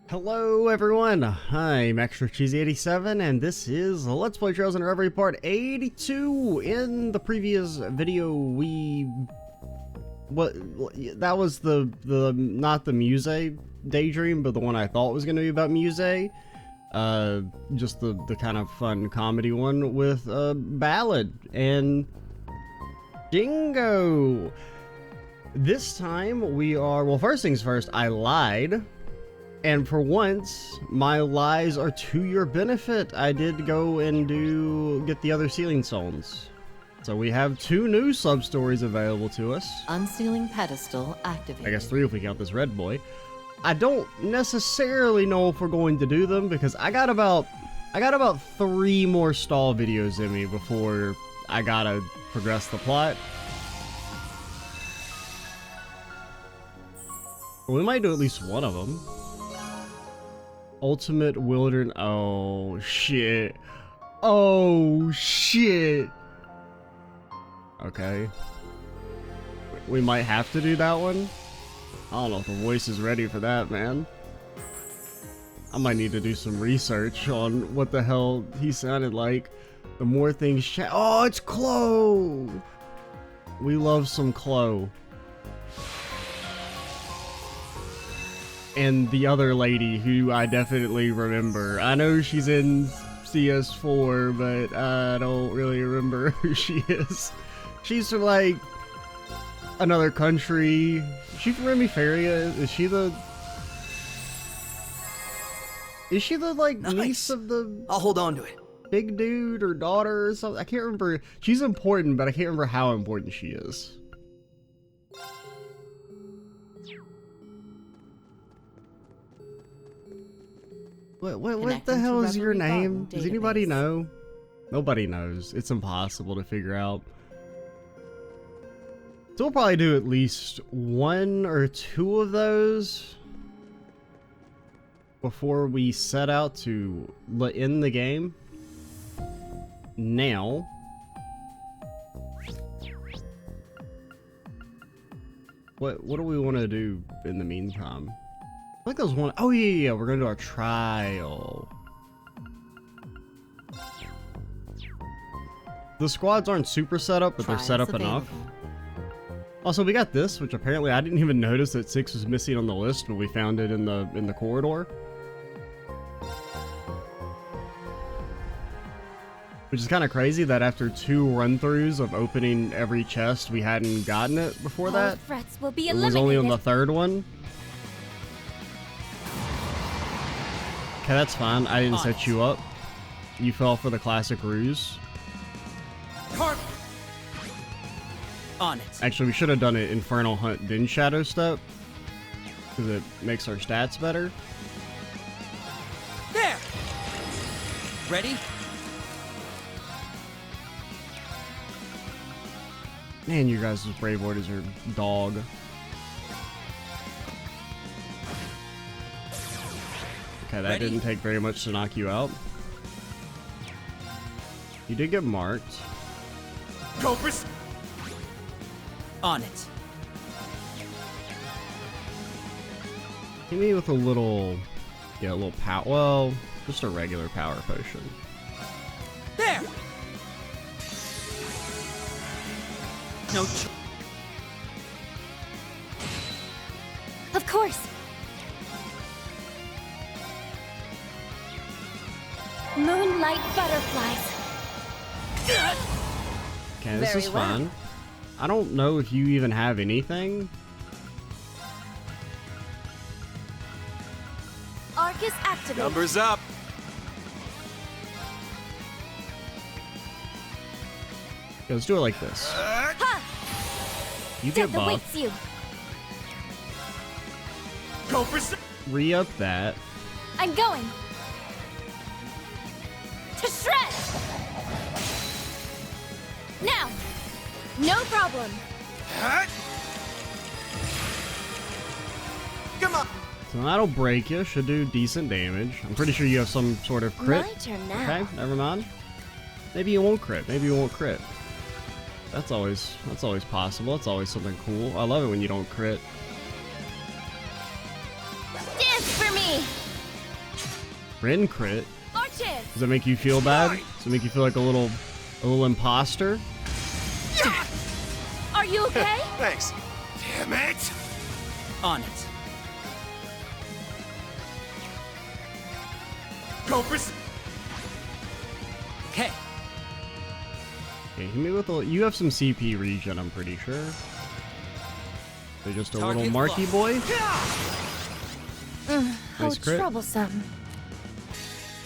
Hello everyone, I'm Extra Cheesy 87 and this is Let's Play Into Reverie Part 82. In the previous video that was the not the Muse daydream, but the one I thought was going to be about Muse. Just the kind of fun comedy one with Ballad and Dingo. This time we are, well, first things first, I lied. And for once, my lies are to your benefit. I did go and get the other ceiling stones. So we have 2 new sub-stories available to us. Unsealing pedestal activated. I guess 3 if we count this red boy. I don't necessarily know if we're going to do them because I got about 3 more stall videos in me before I gotta progress the plot. We might do at least one of them. Ultimate Wilderness. Oh shit. Oh shit. Okay. We might have to do that one. I don't know if the voice is ready for that, man. I might need to do some research on what the hell he sounded like. The more things chat. Oh, it's Chloe. We love some Chloe. And the other lady who I definitely remember. I know she's in CS4, but I don't really remember who she is. She's from like another country. Is she from Remiferia? Is she the like nice. Niece of the I'll hold on to it. big dude or daughter or something? I can't remember. She's important, but I can't remember how important she is. What the hell is your name? Does anybody know? Nobody knows. It's impossible to figure out. So we'll probably do at least 1 or 2 of those before we set out to end the game. Now, what do we want to do in the meantime? I think there was one. Oh yeah, we're gonna do our trial. The squads aren't super set up, but they're set up enough. Also, we got this, which apparently I didn't even notice that 6 was missing on the list when we found it in the corridor. Which is kind of crazy that after 2 run-throughs of opening every chest, we hadn't gotten it before that. Threats will be It was only on the 3rd one. Okay, that's fine. I didn't set you up. You fell for the classic ruse. Carve on it. Actually, we should have done it Infernal Hunt, then Shadow Step. Because it makes our stats better. There. Ready? Man, you guys' Brave Orders are dog. Okay, that didn't take very much to knock you out. You did get marked. Cobras. On it. Hit me with a little, yeah, a little power. Well, just a regular power potion. There. No. Of course. Moonlight butterflies. Okay, this Very is well. fun. I don't know if you even have anything. Arcus activated. Numbers up. Okay, let's do it like this. Ha! You get Death buff. awaits you. Cobras. Re-up that. I'm going. To shred! Now! No problem. Come on. So that'll break you. Should do decent damage. I'm pretty sure you have some sort of crit. My turn now. Okay, never mind. Maybe you won't crit. Maybe you won't crit. That's always possible. That's always something cool. I love it when you don't crit. Dance for me! Rin crit. Arches! Does that make you feel bad? Does it make you feel like a little imposter? Are you okay? Thanks. Damn it! On it. Go for Okay. Okay, hit me with a. You have some CP regen, I'm pretty sure. So just a Target little marky locked. boy. How Nice crit. troublesome.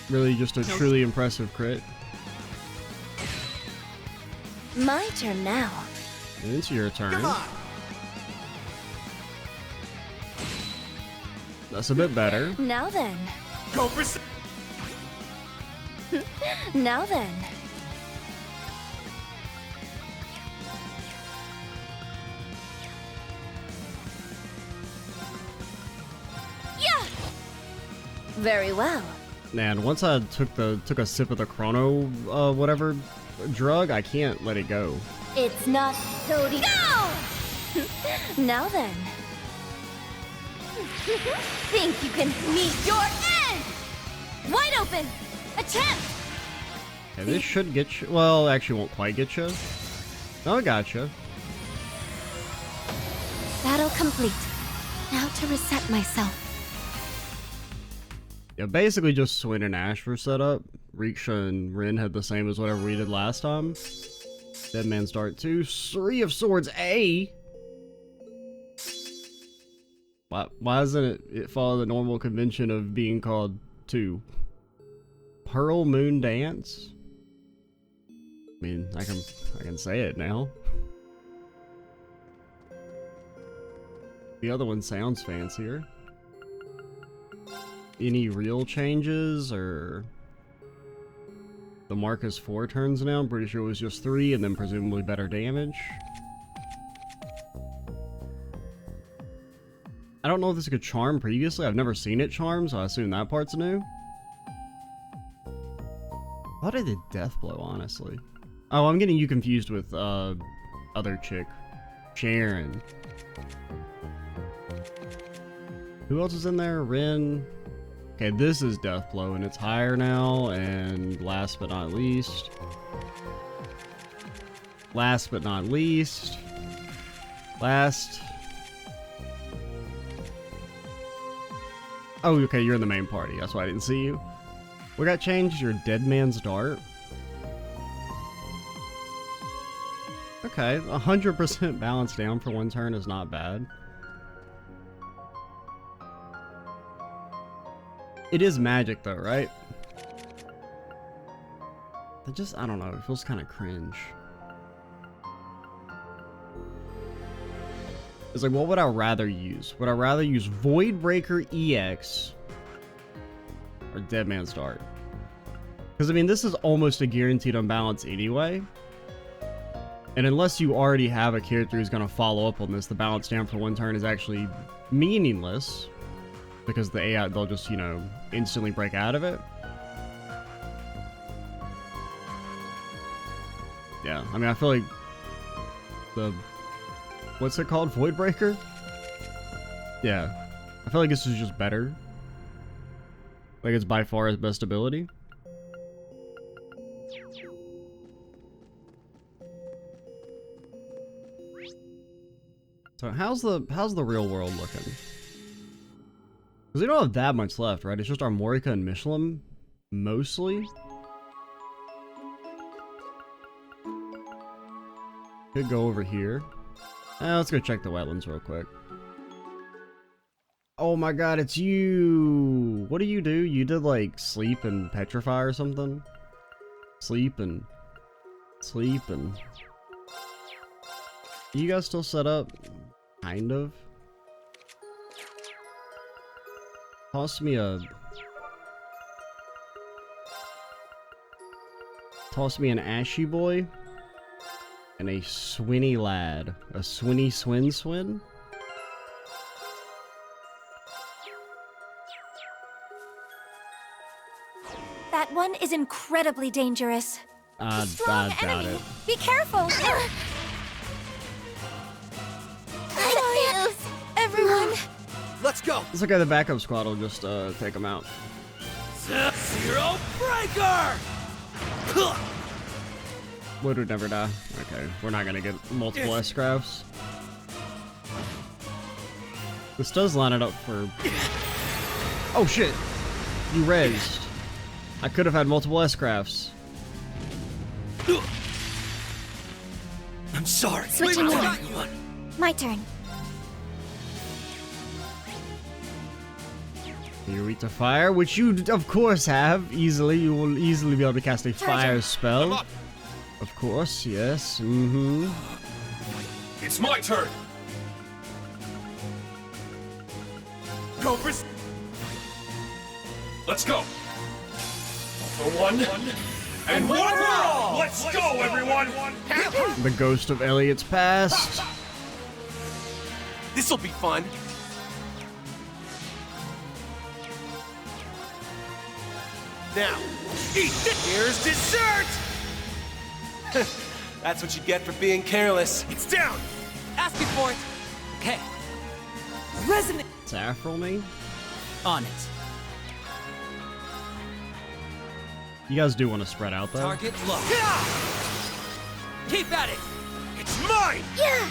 Really just a truly impressive crit. My turn now. And it's your turn. Come on! That's a bit better. Now then. Go for Now then. Yeah! Very well. Man, once I took a sip of the chrono whatever drug, I can't let it go. It's not Cody. Go! Now then. Think you can meet your end! Wide open! Attempt! Okay, this should get you. Well, actually won't quite get you. No, it got you. Battle complete. Now to reset myself. Yeah, basically just Swin and Ash were set up. Riksha and Rin had the same as whatever we did last time. Dead Man's Dart 2. 3 of Swords A! Why doesn't it follow the normal convention of being called 2? Pearl Moon Dance? I mean, I can say it now. The other one sounds fancier. Any real changes, or the mark is 4 turns now? I'm pretty sure it was just 3, and then presumably better damage. I don't know if this could charm previously. I've never seen it charm, so I assume that part's new. I thought I did Death Blow, honestly. Oh, I'm getting you confused with other chick, Sharon. Who else is in there? Rin. Okay, this is Death Blow, and it's higher now, and last but not least... Oh, okay, you're in the main party, that's why I didn't see you. What got changed? Your Dead Man's Dart? Okay, 100% balance down for 1 turn is not bad. It is magic though, right? I don't know, it feels kind of cringe. It's like, what would I rather use? Would I rather use Void Breaker EX or Dead Man's Dart? Because, I mean, this is almost a guaranteed unbalance anyway. And unless you already have a character who's going to follow up on this, the balance down for 1 turn is actually meaningless. Because the AI, they'll just, you know, instantly break out of it. Yeah, I mean, I feel like the... What's it called? Void Breaker? Yeah. I feel like this is just better. Like, it's by far his best ability. So how's the real world looking? Because we don't have that much left, right? It's just Armorica and Michelin, mostly. Could go over here. Let's go check the wetlands real quick. Oh my god, it's you! What do? You did like sleep and petrify or something? Sleep and... You guys still set up? Kind of. Toss me an Ashy Boy. And a Swinny Lad. A Swinny Swin? That one is incredibly dangerous. I Strong doubt enemy. it. Be careful. Thanks, everyone. Let's go! It's okay, the backup squad will just take him out. Go Zero Breaker! Huh. Lloyd would never die. Okay, we're not gonna get multiple S-Crafts. This does line it up for... Oh shit! You rezzed. I could have had multiple S-Crafts. I'm sorry. Switching Wait, on. you one. My turn. You're weak to fire, which you of course have easily. You will easily be able to cast a fire I'm spell. up. Of course, yes. Mm-hmm. It's my turn. Go for Let's go. For one and one for all. Let's go, everyone. The ghost of Elliot's past. This'll be fun. Now, eat this. Here's dessert. That's what you get for being careless. It's down. Asking for it. Okay. Resonate Saffron me? on it. You guys do want to spread out though. Target locked. Keep at it. It's mine. Yeah!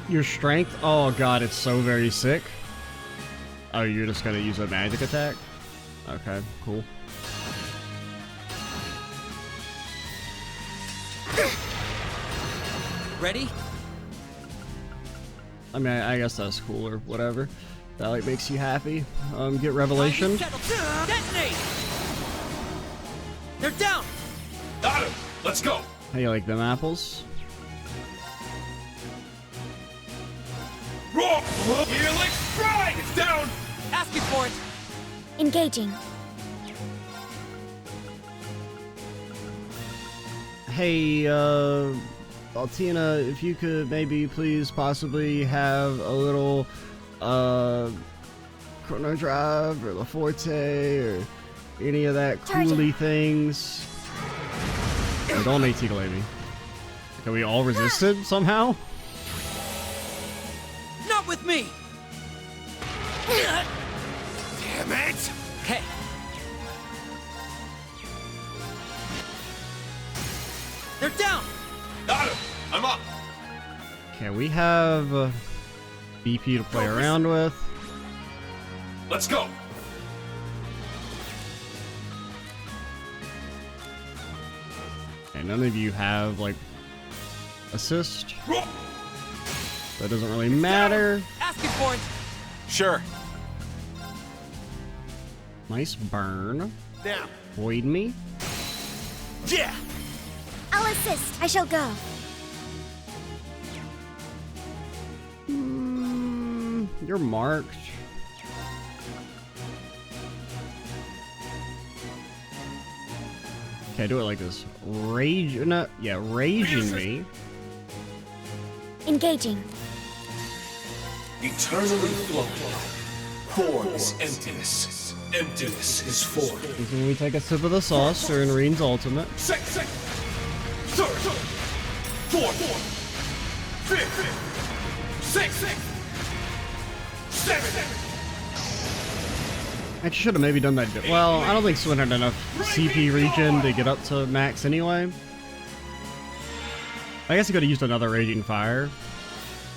Your strength? Oh god, it's so very sick. Oh, you're just gonna use a magic attack? Okay, cool. Ready? I mean, I guess that's cool or whatever. That like makes you happy. Get revelation. Settle. Detonate. They're down. Got him. Let's go. How you like them apples? Roll. Helix strike. It's down. Asking for it. Engaging. Hey, Altina, if you could maybe please possibly have a little, Chrono Drive or La Forte or any of that coolie things. Oh, don't AT lady. Can we all resist it somehow? Not with me. Damn it. Okay. They're down. Got him. I'm up. Okay, we have BP to play around with. Let's go. And none of you have like assist. Roll. That doesn't really matter. Asking for it. Sure. Nice burn. Now. Void me. Yeah. I'll assist. I shall go. You're marked. Okay, do it like this. Rage, no, yeah, raging me. Engaging. Eternally flowing. Form is emptiness. Emptiness is form. This is when we take a sip of the sauce during Reen's ultimate. Second. Third. Fourth. Fifth. Sixth. Seventh. I should have maybe done that. Well, I don't think Swin had enough CP regen to get up to max anyway. I guess he could have used another Raging Fire.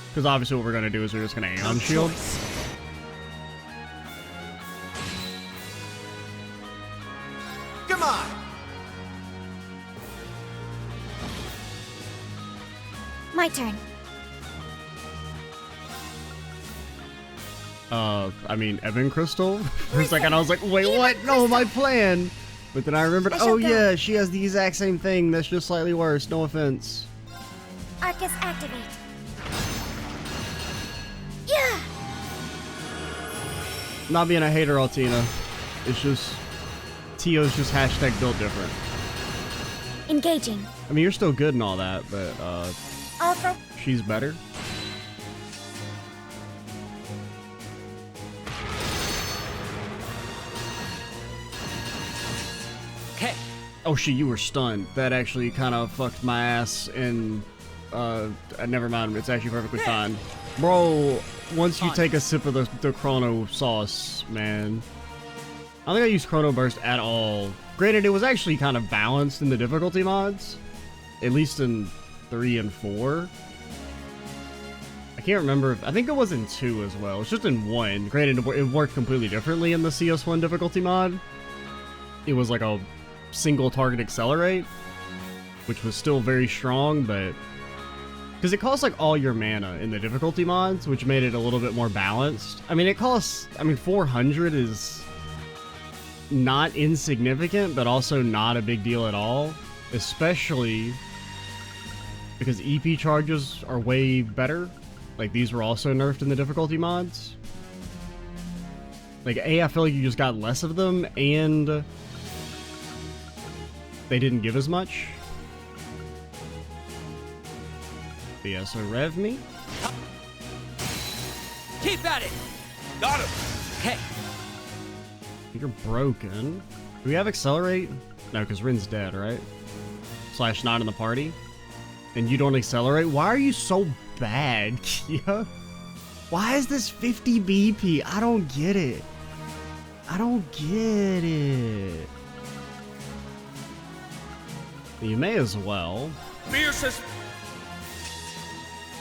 Because obviously what we're going to do is we're just going to Aeon Shield. Come on. My turn. I mean, Evan Crystal? For a second I was like, wait, what? No, my plan! But then I remembered, oh yeah, she has the exact same thing that's just slightly worse, no offense. Arcus activate. Yeah! Not being a hater, Altina. It's just, Tio's just hashtag built different. Engaging. I mean, you're still good and all that, but, Also. she's better. Okay. Oh shit, you were stunned. That actually kind of fucked my ass and, never mind, it's actually perfectly fine. Bro, once you take a sip of the Chrono sauce, man, I don't think I used Chrono Burst at all. Granted, it was actually kind of balanced in the difficulty mods. At least in 3 and 4. I can't remember. I think it was in 2 as well. It's just in 1. Granted, it worked completely differently in the CS1 difficulty mod. It was like a single target accelerate, which was still very strong, but... Because it costs like all your mana in the difficulty mods, which made it a little bit more balanced. I mean, it costs... I mean, 400 is not insignificant, but also not a big deal at all. Especially because EP charges are way better. Like, these were also nerfed in the difficulty mods. Like, I feel like you just got less of them, and they didn't give as much. But yeah, so rev me. Keep at it! Got him! Hey, You're broken. Do we have accelerate? No, because Rin's dead, right? Slash not in the party. And you don't accelerate? Why are you so bad, Kia? Why is this 50 BP? I don't get it. I don't get it. You may as well. Fierce as...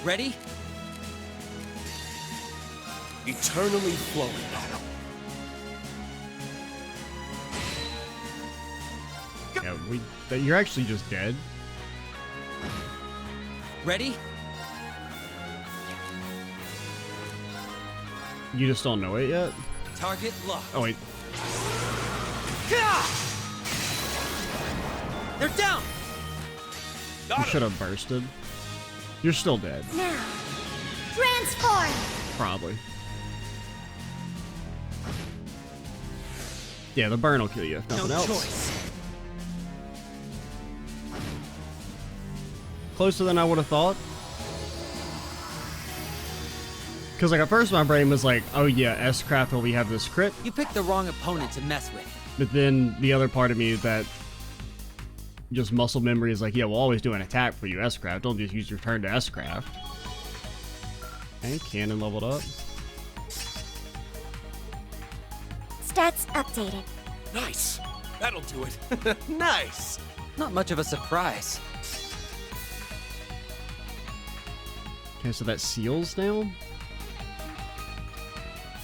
ready? Eternally flowing. Yeah, you're actually just dead. Ready? You just don't know it yet? Target locked. Oh, wait. They're down! You should have bursted. You're still dead. Now, transform! Probably. Yeah, the burn will kill you, if nothing No else. choice. Closer than I would have thought. Because, like, at first my brain was like, oh yeah, S-Craft will we have this crit. You picked the wrong opponent to mess with. But then the other part of me that just muscle memory is like, yeah, we'll always do an attack for you, S-Craft. Don't just use your turn to S-Craft. And cannon leveled up. Stats updated. Nice. That'll do it. Nice. Not much of a surprise. Okay, so that seals now.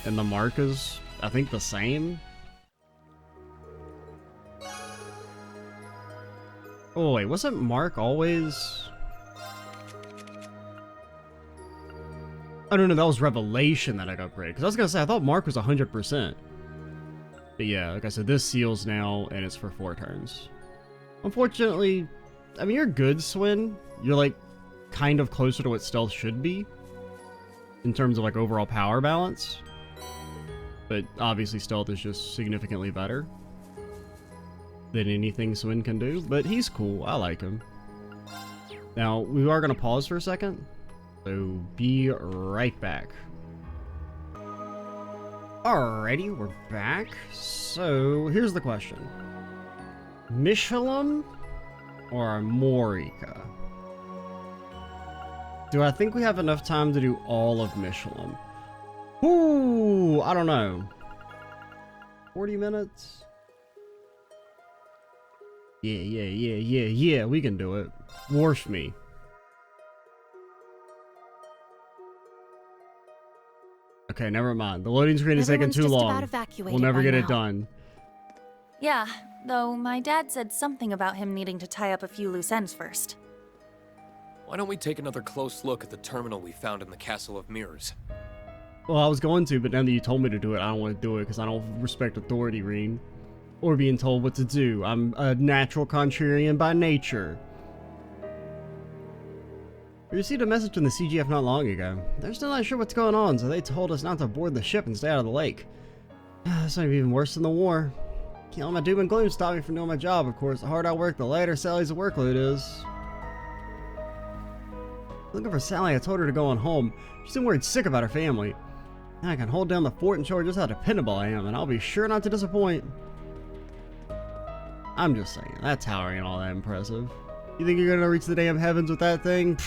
And the mark is, I think, the same. Oh, wait, wasn't Mark always... Oh, no, that was Revelation that I got upgraded. Because I was going to say, I thought Mark was 100%. But yeah, like I said, this seals now, and it's for 4 turns. Unfortunately, I mean, you're good, Swin. You're, like, kind of closer to what stealth should be. In terms of, like, overall power balance. But obviously, stealth is just significantly better than anything Swin can do, but he's cool. I like him. Now, we are going to pause for a second, so be right back. Alrighty, we're back. So, here's the question. Michelin or Morika? Do I think we have enough time to do all of Michelin? Ooh, I don't know. 40 minutes? Yeah, we can do it. Worf me. Okay, never mind. The loading screen is taking too long. We'll never get it done. Yeah, though my dad said something about him needing to tie up a few loose ends first. Why don't we take another close look at the terminal we found in the Castle of Mirrors? Well, I was going to, but now that you told me to do it, I don't want to do it because I don't respect authority, Reen. Or being told what to do. I'm a natural contrarian by nature. We received a message from the CGF not long ago. They're still not sure what's going on, so they told us not to board the ship and stay out of the lake. That's not even worse than the war. Can't let my doom and gloom stop me from doing my job, of course. The harder I work, the lighter Sally's workload is. Looking for Sally, I told her to go on home. She's been worried sick about her family. Now I can hold down the fort and show her just how dependable I am, and I'll be sure not to disappoint. I'm just saying, that tower ain't all that impressive. You think you're gonna reach the damn heavens with that thing?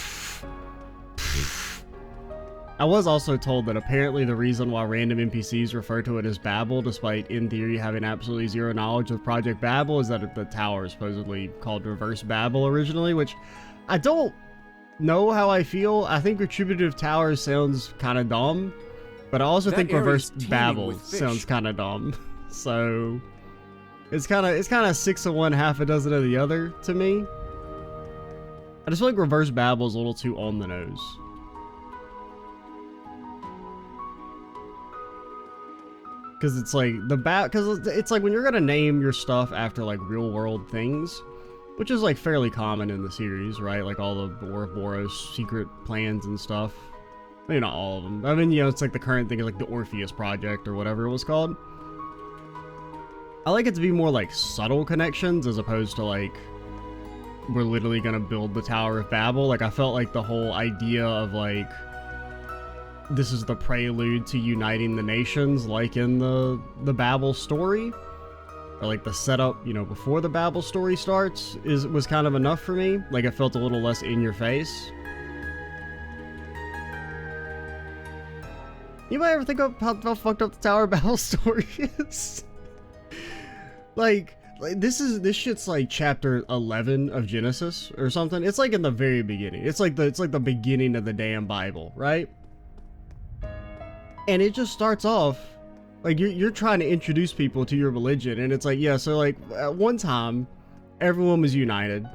I was also told that apparently the reason why random NPCs refer to it as Babel, despite in theory having absolutely zero knowledge of Project Babel, is that the tower is supposedly called Reverse Babel originally, which I don't know how I feel. I think Retributive Tower sounds kind of dumb, but I also think Reverse Babel sounds kind of dumb. So it's kind of 6 of one, half a dozen of the other to me. I just feel like Reverse Babel is a little too on the nose. Because it's like because it's like when you're gonna name your stuff after like real world things, which is like fairly common in the series, right? Like all the Ouroboros secret plans and stuff. Maybe not all of them. I mean, you know, it's like the current thing is like the Orpheus Project or whatever it was called. I like it to be more like subtle connections as opposed to like we're literally gonna build the Tower of Babel. Like I felt like the whole idea of like this is the prelude to uniting the nations, like in the Babel story, or like the setup, you know, before the Babel story starts, was kind of enough for me. Like it felt a little less in your face. Anybody ever think of how fucked up the Tower of Babel story is? like this shit's like chapter 11 of Genesis or something. It's like in the very beginning. It's like the beginning of the damn Bible, right? And it just starts off like you're trying to introduce people to your religion, and it's like, yeah, so like at one time everyone was united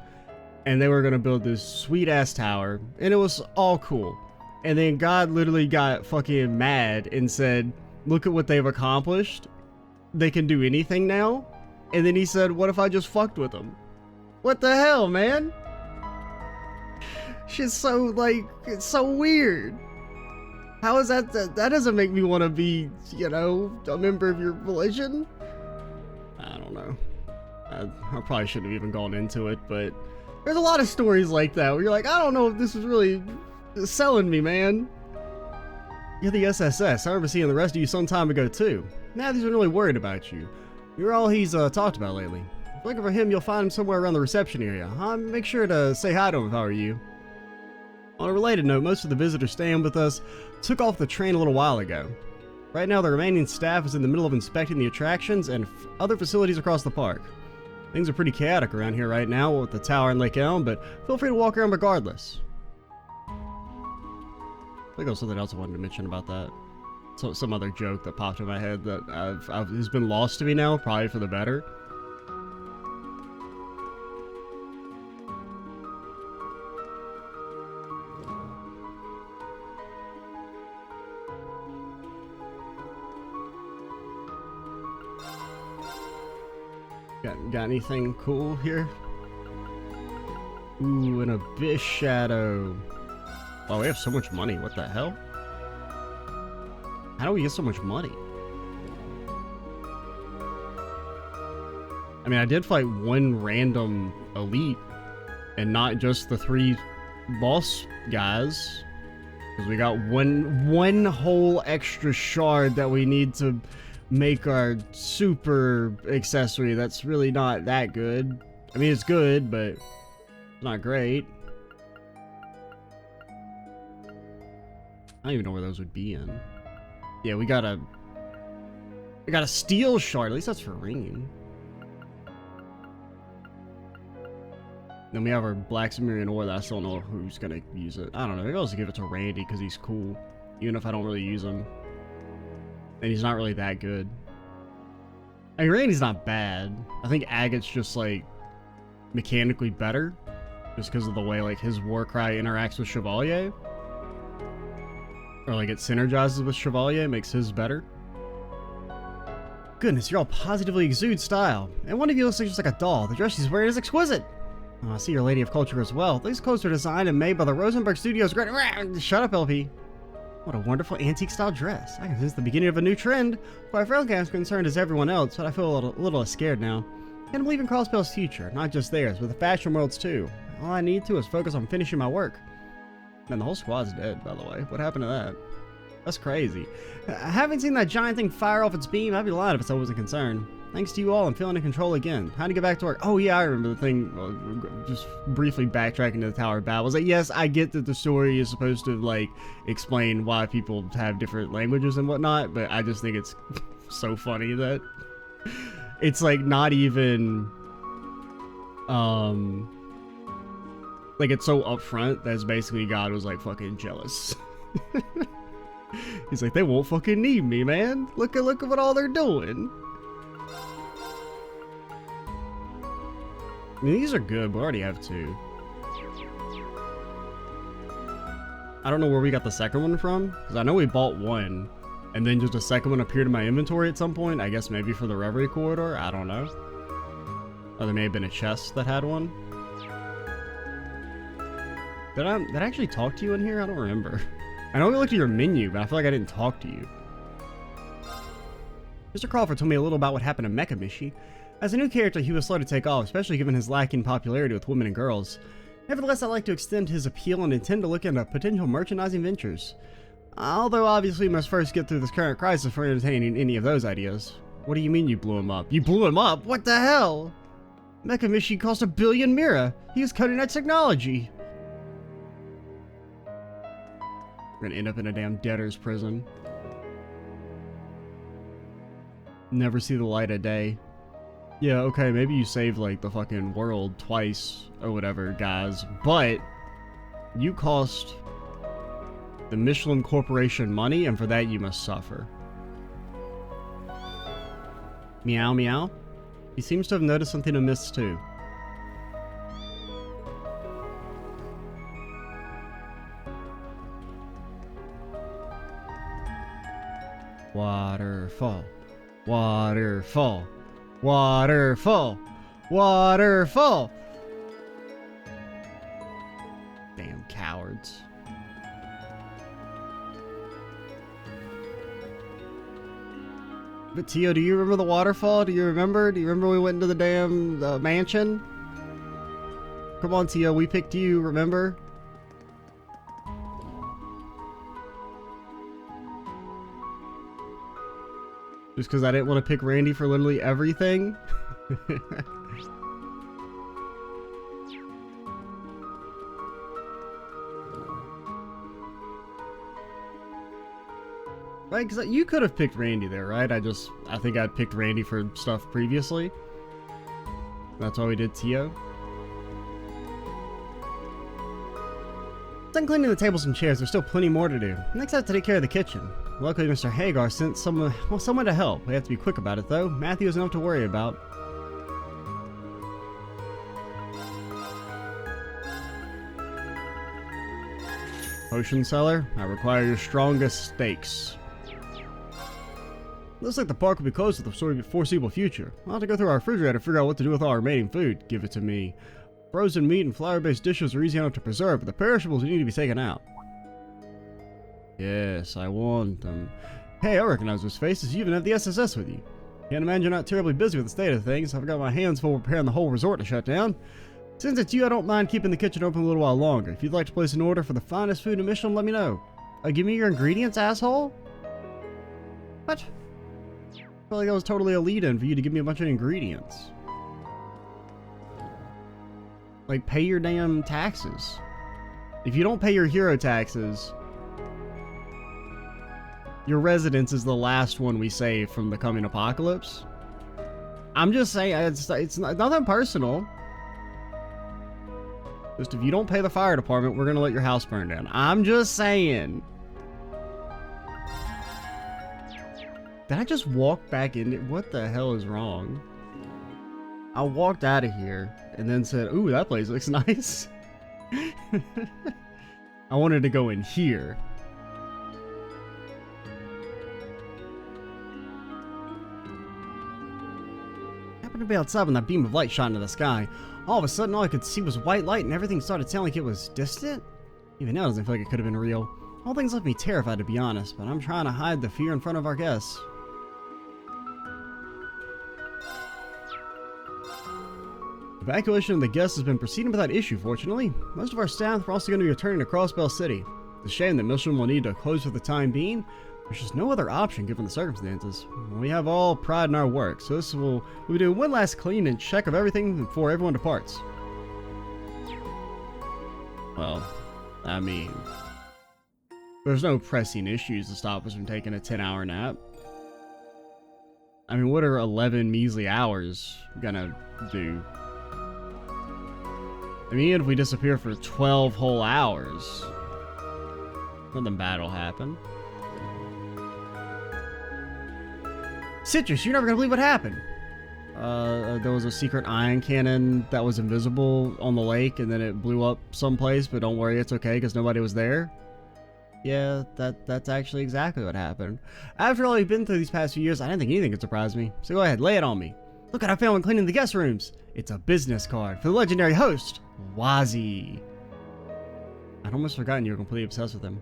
and they were gonna build this sweet ass tower and it was all cool. And then God literally got fucking mad and said, look at what they've accomplished. They can do anything now. And then he said, what if I just fucked with them? What the hell, man? Shit's so like, it's so weird. How is that? That doesn't make me want to be, you know, a member of your religion. I don't know. I probably shouldn't have even gone into it, but there's a lot of stories like that where you're like, I don't know if this is really selling me, man. You're the SSS. I remember seeing the rest of you some time ago, too. Now he's been really worried about you. You're all he's talked about lately. If you're looking for him, you'll find him somewhere around the reception area. Make sure to say hi to him if I were you. On a related note, most of the visitors staying with us took off the train a little while ago. Right now, the remaining staff is in the middle of inspecting the attractions and other facilities across the park. Things are pretty chaotic around here right now with the tower and Lake Elm, but feel free to walk around regardless. I think there was something else I wanted to mention about that. So, some other joke that popped in my head that has been lost to me now, probably for the better. Got anything cool here? Ooh, an abyss shadow. Oh, we have so much money. What the hell? How do we get so much money? I mean, I did fight one random elite and not just the 3 boss guys. Because we got one whole extra shard that we need to make our super accessory that's really not that good. I mean, it's good, but it's not great. I don't even know where those would be in. Yeah, we got a steel shard. At least that's for ringing. Then we have our black Sumerian ore that I still don't know who's gonna use it. I don't know. Maybe I'll just give it to Randy because he's cool, even if I don't really use him. And he's not really that good. I mean, Randy's not bad. I think Agate's just like mechanically better, just because of the way like his Warcry interacts with Chevalier. Or like it synergizes with Chevalier, makes his better. Goodness, you're all positively exude style. And one of you looks like just like a doll. The dress she's wearing is exquisite. Oh, I see you're a lady of culture as well. These clothes are designed and made by the Rosenberg Studios. Shut up, LP. What a wonderful antique-style dress. I can sense the beginning of a new trend. Quite frankly, I'm as concerned as everyone else, but I feel a little scared now. And I believe in Crosspell's future, not just theirs, but the fashion world's too. All I need to is focus on finishing my work. Man, the whole squad's dead, by the way. What happened to that? That's crazy. I haven't seen that giant thing fire off its beam. I'd be lying if I wasn't concerned. Thanks to you all, I'm feeling in control again. How to get back to work? Oh yeah, I remember the thing. Just briefly backtracking to the Tower of Babel. Like, yes, I get that the story is supposed to like explain why people have different languages and whatnot, but I just think it's so funny that it's like not even like it's so upfront that basically God was like fucking jealous. He's like, they won't fucking need me, man. Look at what all they're doing. I mean, these are good, but we already have 2. I don't know where we got the second one from, because I know we bought one, and then just a second one appeared in my inventory at some point. I guess maybe for the Reverie corridor. I don't know. Or there may have been a chest that had one. Did I actually talk to you in here? I don't remember. I know we looked at your menu, but I feel like I didn't talk to you. Mr. Crawford told me a little about what happened to Mecha Mishi. As a new character, he was slow to take off, especially given his lacking popularity with women and girls. Nevertheless, I'd like to extend his appeal and intend to look into potential merchandising ventures. Although, obviously, we must first get through this current crisis for entertaining any of those ideas. What do you mean you blew him up? You blew him up? What the hell? Mecha Mishi cost 1 billion mira. He was cutting edge technology. We're gonna end up in a damn debtor's prison. Never see the light of day. Yeah, okay, maybe you saved, like, the fucking world twice or whatever, guys, but you cost the Michelin Corporation money, and for that you must suffer. Meow, meow. He seems to have noticed something amiss, too. Waterfall. Waterfall. Waterfall. Waterfall. Damn cowards. But Tio, do you remember the waterfall? Do you remember? Do you remember we went into the damn mansion? Come on, Tio, we picked you, remember? Just because I didn't want to pick Randy for literally everything? Right, because you could have picked Randy there, right? I think I'd picked Randy for stuff previously. That's why we did Tio. Done cleaning the tables and chairs, there's still plenty more to do. Next I have to take care of the kitchen. Luckily, Mr. Hagar sent someone to help. We have to be quick about it, though. Matthew has enough to worry about. Potion seller, I require your strongest stakes. Looks like the park will be closed for the foreseeable future. I'll have to go through our refrigerator to figure out what to do with all our remaining food. Give it to me. Frozen meat and flour-based dishes are easy enough to preserve, but the perishables need to be taken out. Yes, I want them. Hey, I recognize those faces. You even have the SSS with you. Can't imagine you're not terribly busy with the state of things. I've got my hands full preparing the whole resort to shut down. Since it's you, I don't mind keeping the kitchen open a little while longer. If you'd like to place an order for the finest food in Michelin, let me know. Give me your ingredients, asshole? What? I felt like that was totally a lead-in for you to give me a bunch of ingredients. Like, pay your damn taxes. If you don't pay your hero taxes, your residence is the last one we save from the coming apocalypse. I'm just saying, it's nothing personal. Just if you don't pay the fire department, we're gonna let your house burn down. I'm just saying. Did I just walk back in? What the hell is wrong? I walked out of here and then said, ooh, that place looks nice. I wanted to go in here. Happened to be outside when that beam of light shot into the sky. All of a sudden, all I could see was white light and everything started sounding like it was distant. Even now, it doesn't feel like it could have been real. All things left me terrified, to be honest, but I'm trying to hide the fear in front of our guests. Evacuation of the guests has been proceeding without issue, fortunately. Most of our staff are also going to be returning to Crossbell City. It's a shame that Michelin will need to close for the time being, There's just no other option given the circumstances. We have all pride in our work, so we'll do one last clean and check of everything before everyone departs. Well, I mean, there's no pressing issues to stop us from taking a 10-hour nap. I mean, what are 11 measly hours gonna do? I mean, if we disappear for 12 whole hours, nothing bad will happen. Citrus, you're never gonna believe what happened. There was a secret ion cannon that was invisible on the lake, and then it blew up someplace, but don't worry, it's okay, because nobody was there. Yeah, that's actually exactly what happened. After all we've been through these past few years, I didn't think anything could surprise me. So go ahead, lay it on me. Look what I found when cleaning the guest rooms. It's a business card for the legendary host, Wazzy. I'd almost forgotten you were completely obsessed with him.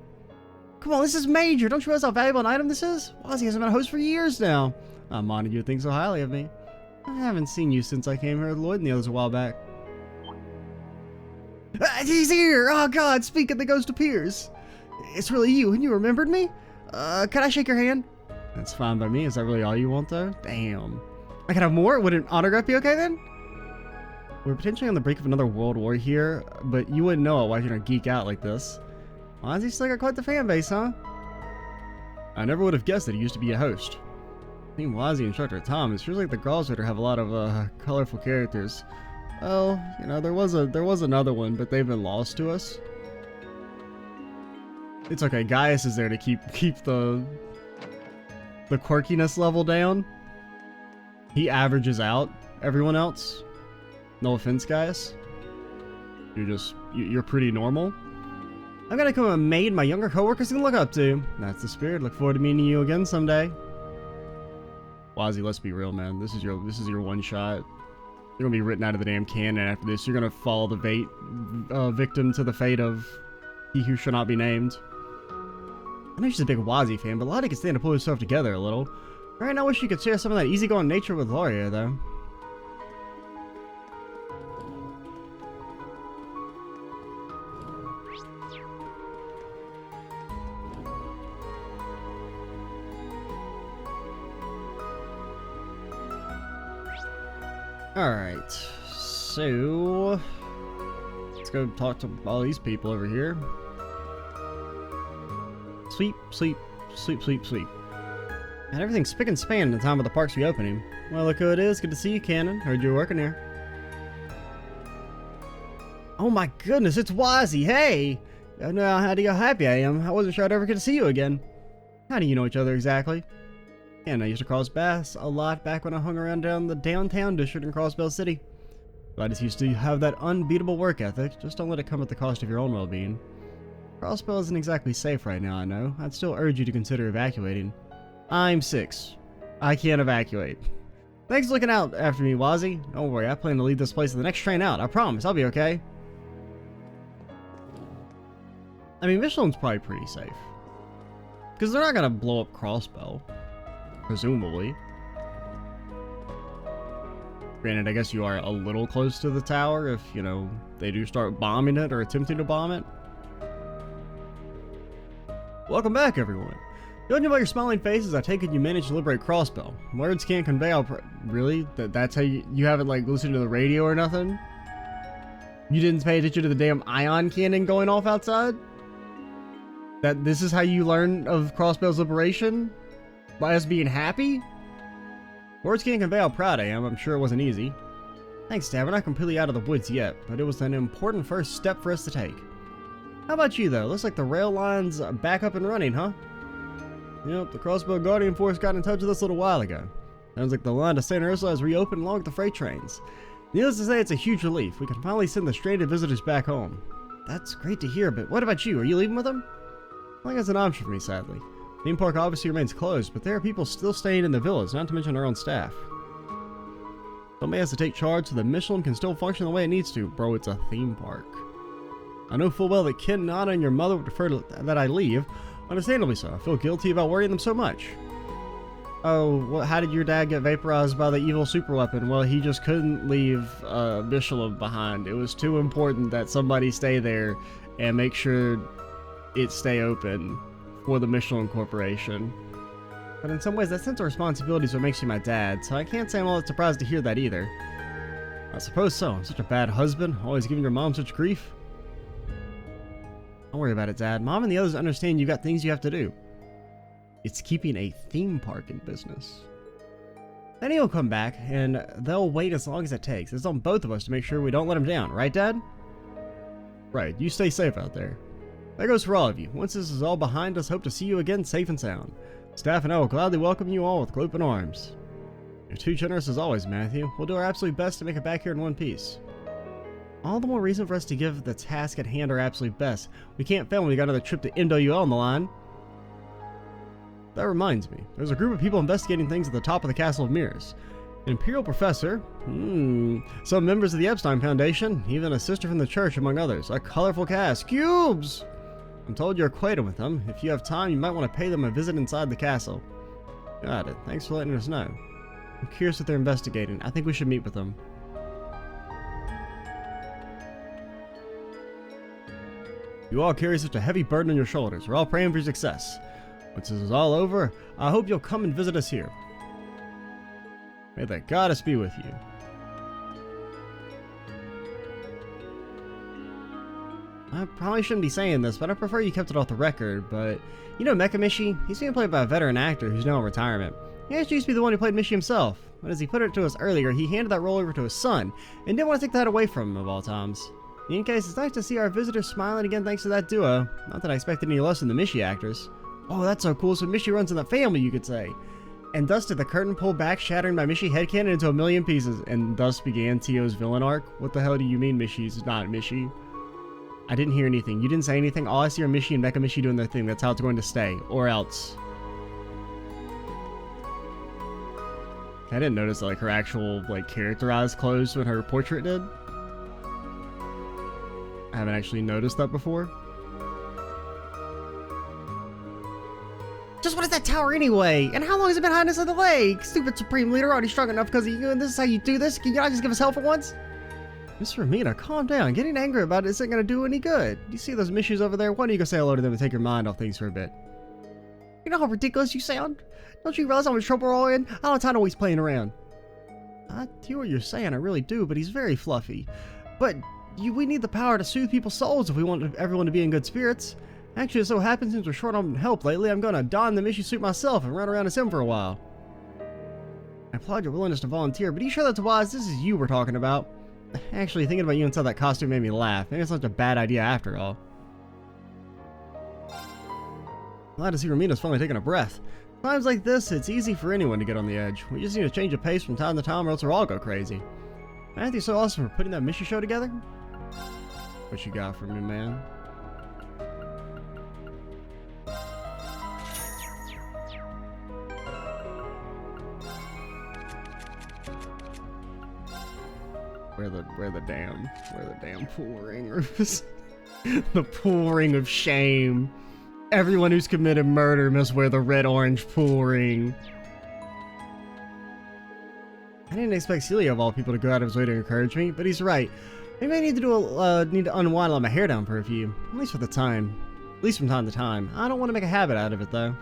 Come on, this is major. Don't you realize how valuable an item this is? Wazzy hasn't been a host for years now. I'm honored you to think so highly of me. I haven't seen you since I came here with Lloyd and the others a while back. He's here! Oh god, speak and the ghost appears. It's really you, and you remembered me? Can I shake your hand? That's fine by me. Is that really all you want, though? Damn. I can have more? Would an autograph be okay, then? We're potentially on the brink of another world war here, but you wouldn't know it watching her geek out like this. Ozzy's still got quite the fan base, huh? I never would have guessed that he used to be a host. Team Wazzy instructor Tom, it feels like the Gralsritter have a lot of colorful characters. Well, you know, there was another one, but they've been lost to us. It's okay, Gaius is there to keep the quirkiness level down. He averages out everyone else. No offense, Gaius. You're pretty normal. I'm gonna become a maid my younger coworkers can look up to. That's the spirit. Look forward to meeting you again someday. Wazzy, let's be real, man. This is your one shot. You're gonna be written out of the damn canon after this. You're gonna fall the victim to the fate of he who shall not be named. I know she's a big Wazzy fan, but Lottie can stand to pull herself together a little. Right now, I wish she could share some of that easygoing nature with Loria, though. Alright, so let's go talk to all these people over here. Sleep, sleep, sleep, sleep, sleep. And everything's spick and span in the time of the park's reopening. Well, look who it is. Good to see you, Cannon. Heard you were working here. Oh my goodness, it's Wazzy. Hey! I don't know how happy I am. I wasn't sure I'd ever get to see you again. How do you know each other exactly? And I used to cross paths a lot back when I hung around down the downtown district in Crossbell City. But I just used to have that unbeatable work ethic. Just don't let it come at the cost of your own well-being. Crossbell isn't exactly safe right now, I know. I'd still urge you to consider evacuating. I'm 6. I can't evacuate. Thanks for looking out after me, Wazzy. Don't worry, I plan to leave this place at the next train out. I promise, I'll be okay. I mean, Michelin's probably pretty safe. Because they're not going to blow up Crossbell. Presumably. Granted, I guess you are a little close to the tower if, you know, they do start bombing it or attempting to bomb it. Welcome back, everyone. Judging by your smiling faces, I take it you managed to liberate Crossbell. Words can't convey how really? That's how you haven't, like, listened to the radio or nothing? You didn't pay attention to the damn ion cannon going off outside? That this is how you learn of Crossbell's liberation? By us being happy? Words can't convey how proud I am. I'm sure it wasn't easy. Thanks, Dad. We're not completely out of the woods yet, but it was an important first step for us to take. How about you, though? Looks like the rail line's back up and running, huh? Yep, the Crossbell Guardian Force got in touch with us a little while ago. Sounds like the line to St. Ursula has reopened along with the freight trains. Needless to say, it's a huge relief. We can finally send the stranded visitors back home. That's great to hear, but what about you? Are you leaving with them? I think that's an option for me, sadly. Theme park obviously remains closed, but there are people still staying in the village, not to mention our own staff. Somebody has to take charge so the Michelin can still function the way it needs to. Bro, it's a theme park. I know full well that Ken, Nana, and your mother would prefer that I leave. Understandably so. I feel guilty about worrying them so much. Oh, well, how did your dad get vaporized by the evil superweapon? Well, he just couldn't leave Michelin behind. It was too important that somebody stay there and make sure it stay open for the Michelin Corporation. But in some ways, that sense of responsibility is what makes you my dad, so I can't say I'm all that surprised to hear that either. I suppose so. I'm such a bad husband, always giving your mom such grief. Don't worry about it, Dad. Mom and the others understand you got things you have to do. It's keeping a theme park in business. Then he'll come back, and they'll wait as long as it takes. It's on both of us to make sure we don't let him down, right, Dad? Right. You stay safe out there. That goes for all of you. Once this is all behind us, hope to see you again safe and sound. Staff and I will gladly welcome you all with open arms. You're too generous as always, Matthew. We'll do our absolute best to make it back here in one piece. All the more reason for us to give the task at hand our absolute best. We can't fail when we got another trip to MWL on the line. That reminds me, there's a group of people investigating things at the top of the Castle of Mirrors. An Imperial Professor, some members of the Epstein Foundation, even a sister from the church, among others. A colorful cast. Cubes! I'm told you're acquainted with them. If you have time, you might want to pay them a visit inside the castle. Got it. Thanks for letting us know. I'm curious what they're investigating. I think we should meet with them. You all carry such a heavy burden on your shoulders. We're all praying for your success. Once this is all over, I hope you'll come and visit us here. May the goddess be with you. I probably shouldn't be saying this, but I prefer you kept it off the record, but you know Mecha Mishi? He's being played by a veteran actor who's now in retirement. He actually used to be the one who played Mishi himself, but as he put it to us earlier, he handed that role over to his son, and didn't want to take that away from him of all times. In any case, it's nice to see our visitors smiling again thanks to that duo. Not that I expected any less from the Mishi actors. Oh, that's so cool, so Mishi runs in the family, you could say. And thus did the curtain pull back, shattering my Mishi headcanon into a million pieces, and thus began Tio's villain arc? What the hell do you mean Mishi's not Mishi? I didn't hear anything. You didn't say anything. All I see are Mishi and Mecha Mishi doing their thing. That's how it's going to stay. Or else. I didn't notice like her actual like characterized clothes when her portrait did. I haven't actually noticed that before. Just what is that tower anyway? And how long has it been hiding inside the lake? Stupid Supreme Leader, already strong enough because of you, and this is how you do this? Can you not just give us hell for once? Miss Romina, calm down. Getting angry about it isn't going to do any good. Do you see those Mishis over there? Why don't you go say hello to them and take your mind off things for a bit? You know how ridiculous you sound? Don't you realize how much trouble we're all in? I don't have time to waste playing around. I hear what you're saying, I really do, but he's very fluffy. But we need the power to soothe people's souls if we want everyone to be in good spirits. Actually, it so happens since we're short on help lately, I'm going to don the Mishi suit myself and run around as him for a while. I applaud your willingness to volunteer, but are you sure that's wise? This is you we're talking about. Actually, thinking about you inside that costume made me laugh. Maybe it's not such a bad idea after all. Glad to see Romina's finally taking a breath. Times like this, it's easy for anyone to get on the edge. We just need to change of pace from time to time or else we'll all go crazy. Matthew's so awesome for putting that Mishi show together. What you got for me, man? Where the damn pool ringers. The pool ring of shame. Everyone who's committed murder must wear the red-orange pool ring. I didn't expect Celia of all people to go out of his way to encourage me, but he's right. Maybe I need to unwind and let my hair down for a few, at least for the time. At least from time to time. I don't want to make a habit out of it though.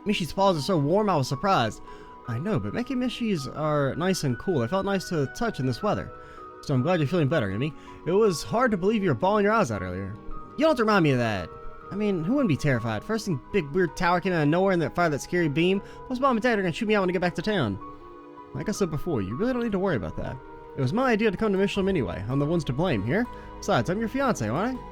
Mishi's paws are so warm I was surprised. I know, but Mecha Mishis are nice and cool. They felt nice to touch in this weather. So I'm glad you're feeling better, Emmy. It was hard to believe you were bawling your eyes out earlier. You don't have to remind me of that. I mean, who wouldn't be terrified? First thing, big weird tower came out of nowhere and that fired that scary beam. Plus Mom and Dad are gonna shoot me out when I get back to town. Like I said before, you really don't need to worry about that. It was my idea to come to Michelin anyway. I'm the ones to blame here. Besides, I'm your fiance, aren't I?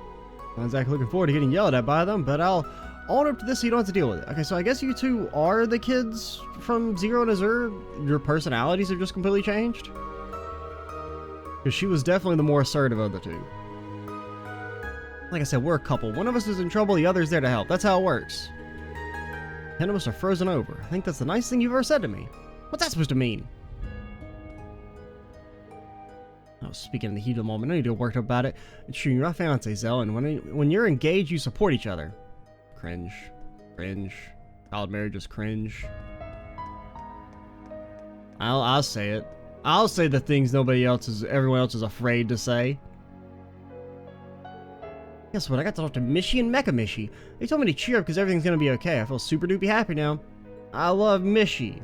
Not exactly looking forward to getting yelled at by them, but I'll own up to this so you don't have to deal with it. Okay, so I guess you two are the kids from Zero and Azure. Your personalities have just completely changed? Because she was definitely the more assertive of the two. Like I said, we're a couple. One of us is in trouble, the other's there to help. That's how it works. 10 of us are frozen over. I think that's the nicest thing you've ever said to me. What's that supposed to mean? I was speaking in the heat of the moment. I need to get worked up about it. It's true, you're my fiance, Zell, and when you're engaged, you support each other. Cringe. Cringe. Child marriage is cringe. I'll say it. I'll say the things everyone else is afraid to say. Guess what? I got to talk to Michi and Mecha Michi. They told me to cheer up because everything's gonna be okay. I feel super duper happy now. I love Michi.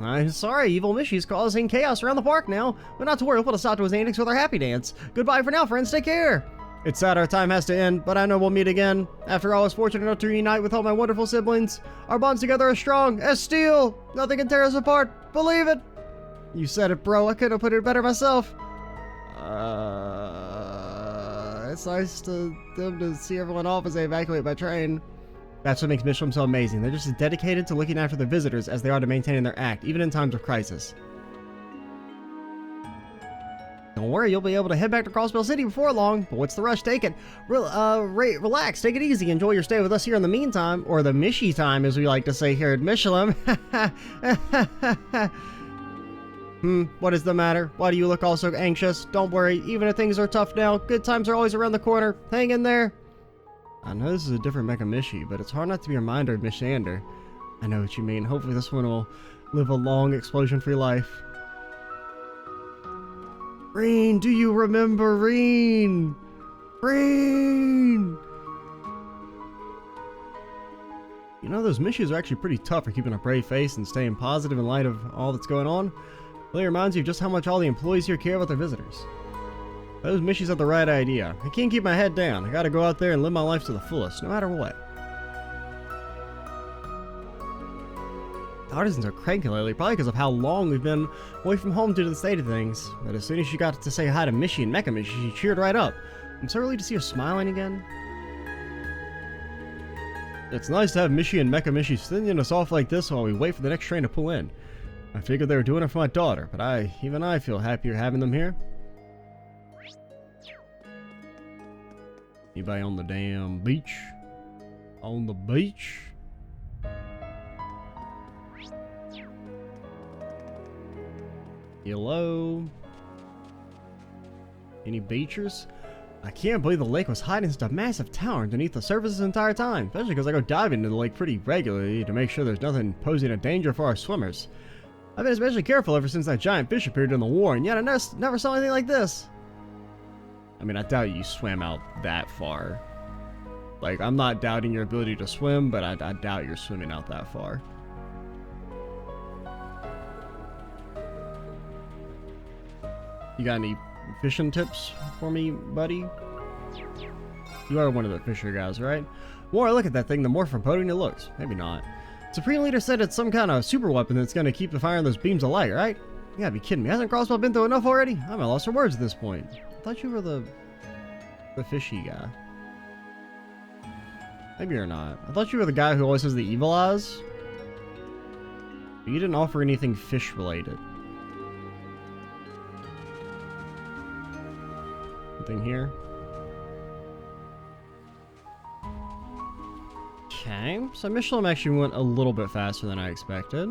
I'm sorry, evil Michi's causing chaos around the park now. But not to worry, we'll put a stop to his antics with our happy dance. Goodbye for now, friends. Take care. It's sad our time has to end, but I know we'll meet again. After all, I was fortunate enough to reunite with all my wonderful siblings. Our bonds together are strong as steel. Nothing can tear us apart. Believe it. You said it, bro. I couldn't have put it better myself. It's nice to them to see everyone off as they evacuate by train. That's what makes Michelin so amazing. They're just as dedicated to looking after their visitors as they are to maintaining their act, even in times of crisis. Don't worry, you'll be able to head back to Crossbell City before long, but what's the rush? Take it. Relax, take it easy, enjoy your stay with us here in the meantime, or the Michi time, as we like to say here at Michelin. What is the matter? Why do you look all so anxious? Don't worry, even if things are tough now, good times are always around the corner. Hang in there. I know this is a different Mecha Michi, but it's hard not to be reminded of Mishander. I know what you mean. Hopefully this one will live a long, explosion-free life. Reen, do you remember Reen? Reen! You know, those Michis are actually pretty tough for keeping a brave face and staying positive in light of all that's going on. Really reminds you of just how much all the employees here care about their visitors. Those Michis have the right idea. I can't keep my head down. I gotta go out there and live my life to the fullest, no matter what. The artisans are cranky lately, probably because of how long we've been away from home due to the state of things. But as soon as she got to say hi to Michi and Mecha Michi, she cheered right up. I'm so relieved to see her smiling again. It's nice to have Michi and Mecha Michi sending us off like this while we wait for the next train to pull in. I figured they were doing it for my daughter, but even I feel happier having them here. Anybody on the damn beach? On the beach? Hello? Any beachers? I can't believe the lake was hiding such a massive tower underneath the surface this entire time, especially because I go diving into the lake pretty regularly to make sure there's nothing posing a danger for our swimmers. I've been especially careful ever since that giant fish appeared in the war, and yet I never saw anything like this. I mean, I doubt you swam out that far. Like, I'm not doubting your ability to swim, but I doubt you're swimming out that far. You got any fishing tips for me, buddy? You are one of the fisher guys, right? The more I look at that thing, the more foreboding it looks. Maybe not. Supreme Leader said it's some kind of super weapon that's going to keep the fire on those beams alight, right? You gotta be kidding me. Hasn't Crossbell been through enough already? I'm at a loss for words at this point. I thought you were the fishy guy. Maybe you're not. I thought you were the guy who always has the evil eyes. But you didn't offer anything fish related. Anything here? Okay, so Michelin actually went a little bit faster than I expected.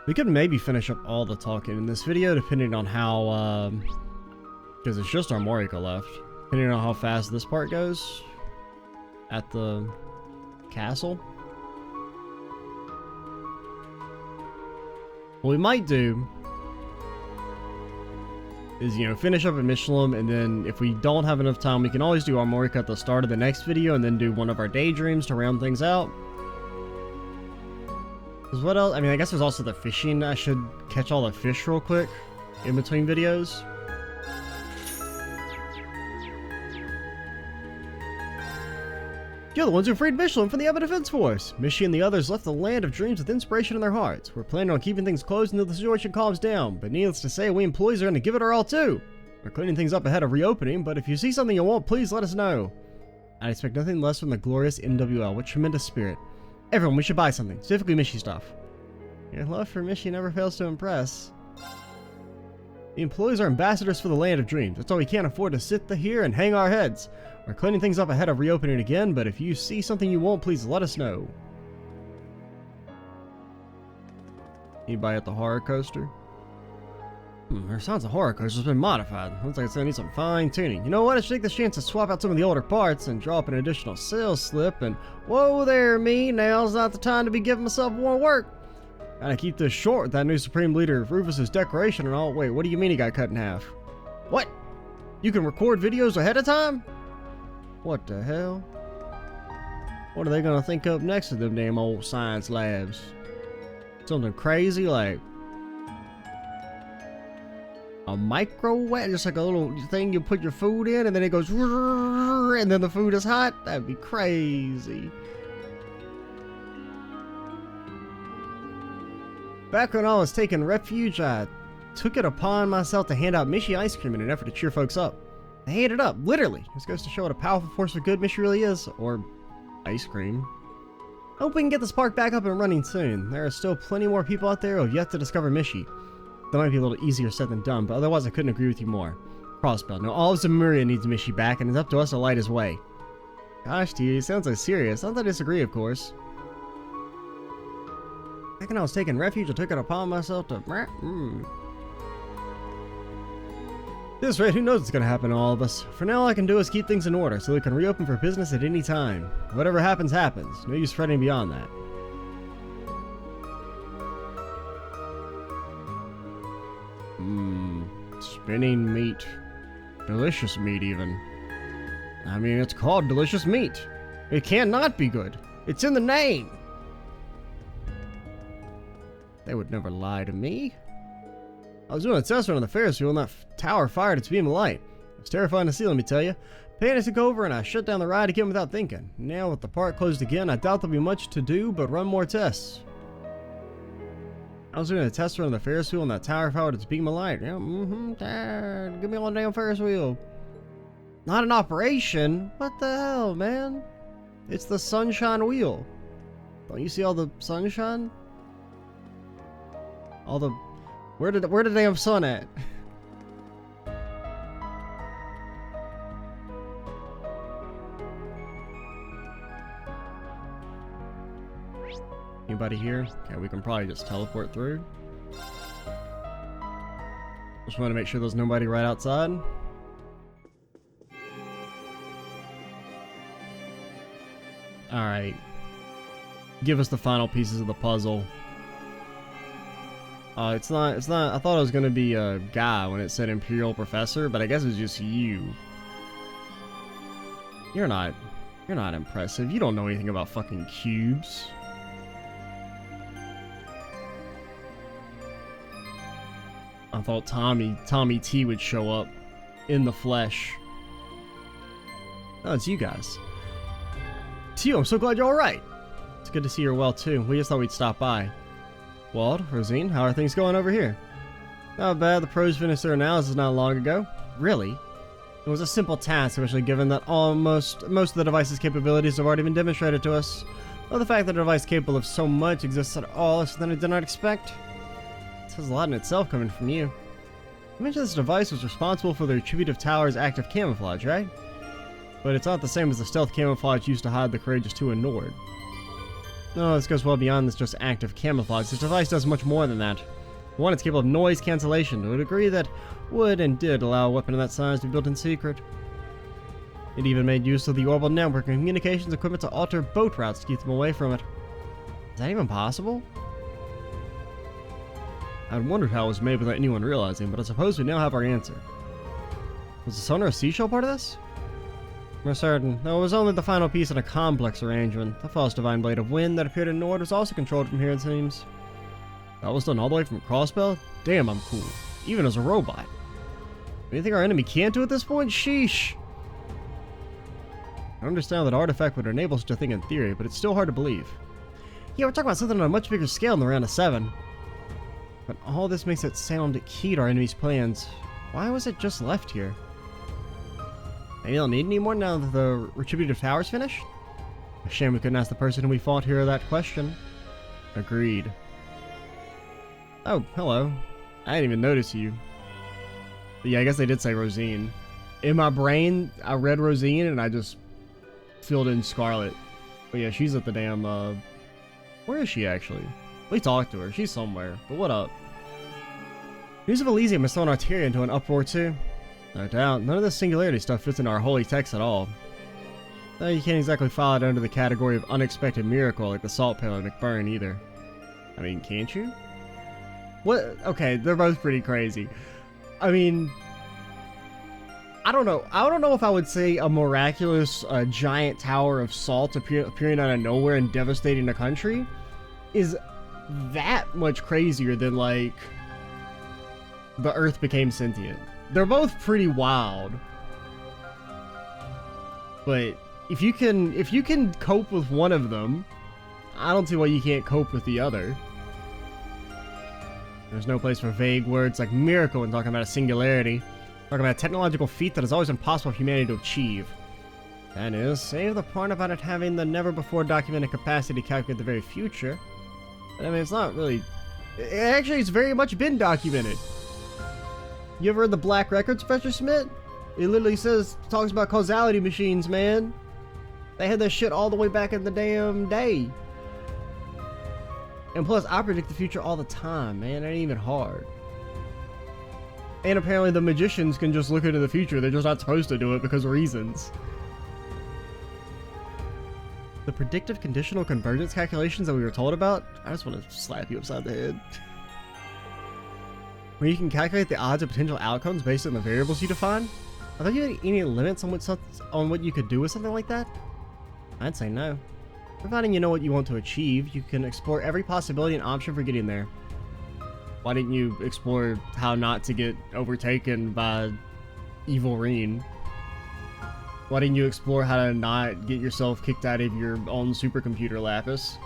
We could maybe finish up all the talking in this video, depending on how, because it's just our Morika left. Depending on how fast this part goes at the castle. What we might do is, you know, finish up at Michelin, and then if we don't have enough time, we can always do our Morika at the start of the next video, and then do one of our daydreams to round things out. Because what else? I mean, I guess there's also the fishing. I should catch all the fish real quick in between videos. You're the ones who freed Michelin from the Urban Defense Force. Michi and the others left the land of dreams with inspiration in their hearts. We're planning on keeping things closed until the situation calms down, but needless to say, we employees are going to give it our all too. We're cleaning things up ahead of reopening, but if you see something you want, please let us know. I expect nothing less from the glorious MWL. What tremendous spirit. Everyone, we should buy something, specifically Michi stuff. Your love for Michi never fails to impress. The employees are ambassadors for the land of dreams. That's why we can't afford to sit here and hang our heads. We're cleaning things up ahead of reopening again, but if you see something you want, please let us know. Anybody at the horror coaster? Our sounds of horror coaster's been modified. Looks like it's gonna need some fine tuning. You know what? I should take this chance to swap out some of the older parts and draw up an additional sales slip and whoa there me, now's not the time to be giving myself more work. Gotta keep this short with that new Supreme Leader Rufus's decoration and all. Wait, what do you mean he got cut in half? What? You can record videos ahead of time? What the hell? What are they gonna think up next to them damn old science labs? Something crazy like a microwave, just like a little thing you put your food in and then it goes and then the food is hot? That'd be crazy. Back when I was taking refuge, I took it upon myself to hand out Michi ice cream in an effort to cheer folks up. I ate it up, literally. This goes to show what a powerful force for good Michi really is. Or ice cream. Hope we can get this park back up and running soon. There are still plenty more people out there who have yet to discover Michi. That might be a little easier said than done, but otherwise I couldn't agree with you more. Crossbell. Now all of Zemuria needs Michi back, and it's up to us to light his way. Gosh, dude, it sounds so serious. Not that I disagree, of course. Back when I was taking refuge, I took it upon myself to... At this rate, who knows what's going to happen to all of us. For now, all I can do is keep things in order so we can reopen for business at any time. Whatever happens, happens. No use fretting beyond that. Spinning meat. Delicious meat, even. I mean, it's called delicious meat. It cannot be good. It's in the name. They would never lie to me. I was doing a test run on the Ferris wheel and that tower fired its beam of light. It was terrifying to see, let me tell you. Panic took over and I shut down the ride again without thinking. Now with the park closed again, I doubt there'll be much to do but run more tests. I was doing a test run on the Ferris wheel and that tower fired its beam of light. Yeah, Dad, give me on the damn Ferris wheel. Not an operation? What the hell, man? It's the sunshine wheel. Don't you see all the sunshine? All the... Where the damn sun at? Anybody here? Okay, we can probably just teleport through. Just want to make sure there's nobody right outside. Alright. Give us the final pieces of the puzzle. It's not, I thought it was gonna be a guy when it said Imperial Professor, but I guess it's just you. You're not impressive. You don't know anything about fucking cubes. I thought Tommy T would show up in the flesh. Oh, it's you guys. Tio, I'm so glad you're alright. It's good to see you're well too. We just thought we'd stop by. Walt, Rosine, how are things going over here? Not bad, the pros finished their analysis not long ago. Really? It was a simple task, especially given that most of the device's capabilities have already been demonstrated to us. Though the fact that a device capable of so much exists at all is something I did not expect. It says a lot in itself coming from you. You mentioned this device was responsible for the Retributive Tower's active camouflage, right? But it's not the same as the stealth camouflage used to hide the Courageous 2 and Nord. No, this goes well beyond this just active camouflage. This device does much more than that. One, it's capable of noise cancellation to a degree that would and did allow a weapon of that size to be built in secret. It even made use of the orbital network and communications equipment to alter boat routes to keep them away from it. Is that even possible? I'd wondered how it was made without anyone realizing, but I suppose we now have our answer. Was the sonar seashell part of this? We're certain. No, it was only the final piece in a complex arrangement. The false divine blade of wind that appeared in Nord was also controlled from here, it seems. That was done all the way from Crossbell? Damn, I'm cool. Even as a robot. Anything our enemy can't do at this point? Sheesh. I understand that artifact would enable such a thing in theory, but it's still hard to believe. Yeah, we're talking about something on a much bigger scale than around a 7. But all this makes it sound key to our enemy's plans. Why was it just left here? Maybe they'll need any more now that the Retributive Tower's finished? A shame we couldn't ask the person who we fought here that question. Agreed. Oh, hello. I didn't even notice you. But yeah, I guess they did say Rosine. In my brain, I read Rosine and I just filled in Scarlet. But yeah, she's at the damn, where is she actually? We talked to her. She's somewhere. But what up? News of Elysium has thrown Arteria into an uproar too. No doubt. None of this singularity stuff fits into our holy text at all. Though you can't exactly file it under the category of unexpected miracle like the salt pail at McBurn either. I mean, can't you? What? Okay, they're both pretty crazy. I mean, I don't know. I don't know if I would say a miraculous giant tower of salt appearing out of nowhere and devastating a country is that much crazier than, like, the Earth became sentient. They're both pretty wild. But if you can cope with one of them, I don't see why you can't cope with the other. There's no place for vague words like miracle when talking about a singularity. Talking about a technological feat that has always been possible for humanity to achieve. That is, save the part about it having the never-before-documented capacity to calculate the very future. But, I mean, it's not really... Actually, it's very much been documented. You ever read the Black Records, Professor Smith? It literally talks about causality machines, man. They had that shit all the way back in the damn day. And plus, I predict the future all the time, man. It ain't even hard. And apparently the magicians can just look into the future. They're just not supposed to do it because of reasons. The predictive conditional convergence calculations that we were told about, I just want to slap you upside the head. Where you can calculate the odds of potential outcomes based on the variables you define? Are there any limits on what you could do with something like that? I'd say no. Providing you know what you want to achieve, you can explore every possibility and option for getting there. Why didn't you explore how not to get overtaken by evil Reen? Why didn't you explore how to not get yourself kicked out of your own supercomputer, Lapis?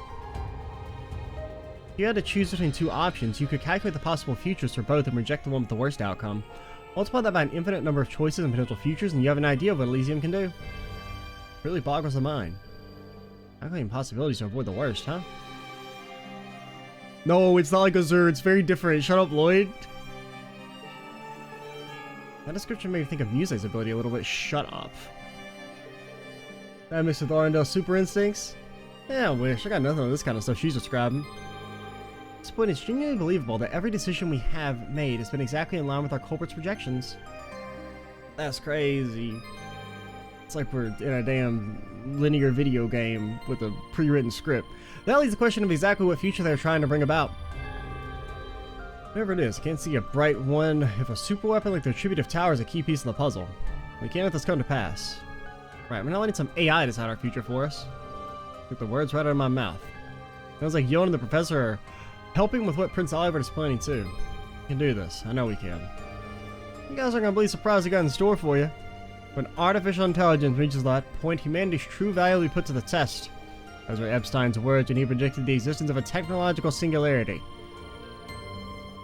If you had to choose between two options, you could calculate the possible futures for both and reject the one with the worst outcome. Multiply that by an infinite number of choices and potential futures, and you have an idea of what Elysium can do. It really boggles the mind. Calculating possibilities to avoid the worst, huh? No, it's not like Azure, it's very different. Shut up, Lloyd. That description made me think of Muse's ability a little bit. Shut up. That mixed with Arundel's super instincts? Yeah, I wish. I got nothing on this kind of stuff she's describing. At this point, it's genuinely believable that every decision we have made has been exactly in line with our culprit's projections. That's crazy. It's like we're in a damn linear video game with a pre-written script. That leads the question of exactly what future they're trying to bring about. Whatever it is, I can't see a bright one if a super weapon like the Attributive Tower is a key piece of the puzzle. We can't let this come to pass. Right, we're now letting some AI decide our future for us. Took the words right out of my mouth. Sounds like Yon and the professor are helping with what Prince Albert is planning too. We can do this. I know we can. You guys are gonna be surprised we got in store for you. When artificial intelligence reaches that point, humanity's true value will be put to the test. Those were Epstein's words when he predicted the existence of a technological singularity.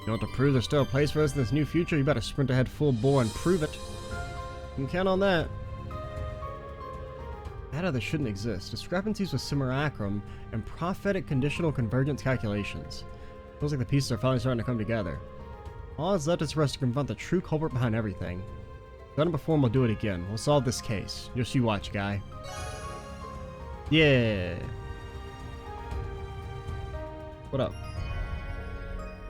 You want to prove there's still a place for us in this new future, you better sprint ahead full bore and prove it. You can count on that. Data that shouldn't exist. Discrepancies with simulacrum and prophetic conditional convergence calculations. Feels like the pieces are finally starting to come together. All that's left is for us to confront the true culprit behind everything. Done it before and we'll do it again. We'll solve this case. Just you watch, guy. Yeah. What up?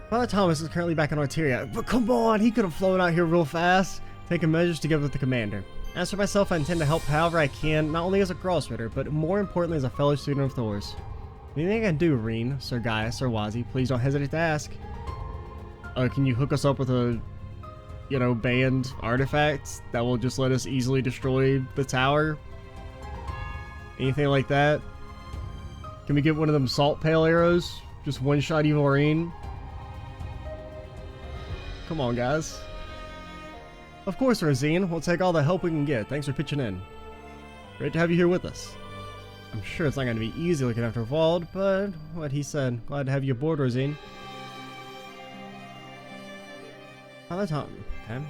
Father Thomas is currently back in Arteria. But come on, he could have flown out here real fast, taking measures together with the commander. As for myself, I intend to help however I can, not only as a crossritter, but more importantly as a fellow student of Thor's. Anything I can do, Reen, Sir Gaia, Sir Wazi, please don't hesitate to ask. Can you hook us up with a, banned artifact that will just let us easily destroy the tower? Anything like that? Can we get one of them salt pail arrows? Just one-shot evil Reen? Come on, guys. Of course, Rosine. We'll take all the help we can get. Thanks for pitching in. Great to have you here with us. I'm sure it's not going to be easy looking after Vald, but what he said. Glad to have you aboard, Rosine. Oh, that's hot. Okay. Kind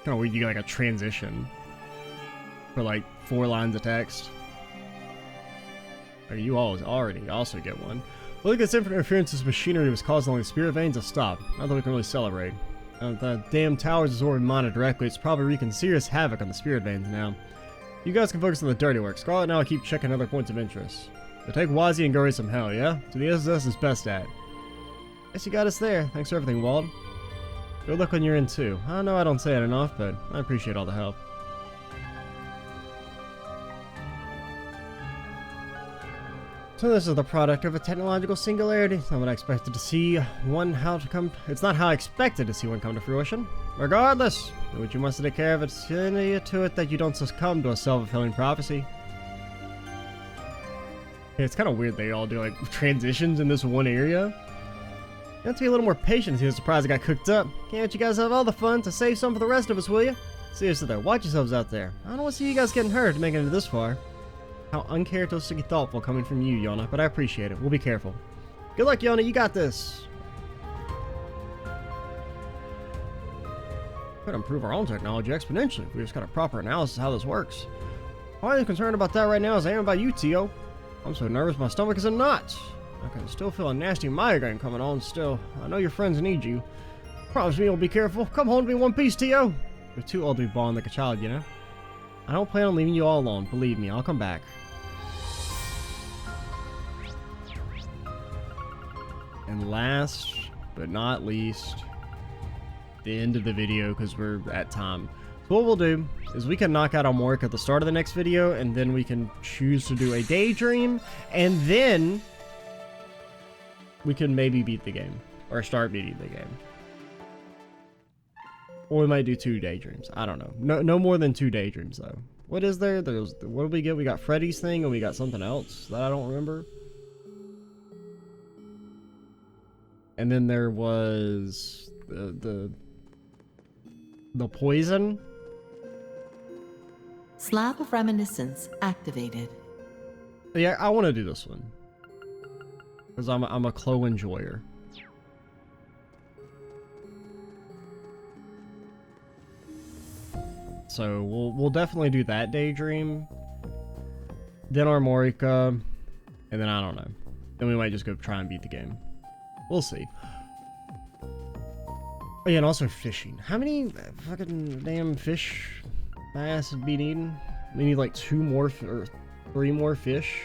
of weird you get like a transition for like 4 lines of text. Or you already also get one. Well, look at this infinite interference machinery was caused along the spirit veins to stop. Not that we can really celebrate. The damn tower's absorbing mana directly. It's probably wreaking serious havoc on the spirit veins now. You guys can focus on the dirty work. Scarlet and I'll keep checking other points of interest. So take Wazi and go raise some hell, yeah? So the SS is best at. Guess you got us there. Thanks for everything, Wald. Good luck when you're in too. I know I don't say it enough, but I appreciate all the help. So this is the product of a technological singularity. It's not what I expected to see It's not how I expected to see one come to fruition. Regardless, do what you must to take care of it. See to it that you don't succumb to a self-fulfilling prophecy. Yeah, it's kind of weird they all do like transitions in this one area. You have to be a little more patient to see the surprise I got cooked up. Can't you guys have all the fun to save some for the rest of us, will you? Seriously though, watch yourselves out there. I don't want to see you guys getting hurt making it this far. How uncharacteristically thoughtful coming from you, Yona, but I appreciate it. We'll be careful. Good luck, Yona, you got this. Could improve our own technology exponentially if we just got a proper analysis of how this works. I'm as concerned about that right now as I am about you, Tio. I'm so nervous my stomach is in knots. I can still feel a nasty migraine coming on still. I know your friends need you. Promise me you'll be careful. Come home to me in one piece, Tio. You're too old to be bawling like a child, you know? I don't plan on leaving you all alone. Believe me, I'll come back. And last but not least, the end of the video because we're at time. So what we'll do is we can knock out our work at the start of the next video, and then we can choose to do a daydream, and then we can maybe beat the game or start beating the game. Or we might do 2 daydreams. I don't know. No more than 2 daydreams though. What is there? What did we get? We got Freddy's thing and we got something else that I don't remember. And then there was the poison. Slab of Reminiscence activated. Yeah, I want to do this one because I'm a Clo enjoyer. So we'll definitely do that daydream. Then Armorica, and then I don't know. Then we might just go try and beat the game. We'll see. Oh yeah, and also fishing. How many fucking damn fish my ass is being eaten? We need like 2 more or 3 more fish.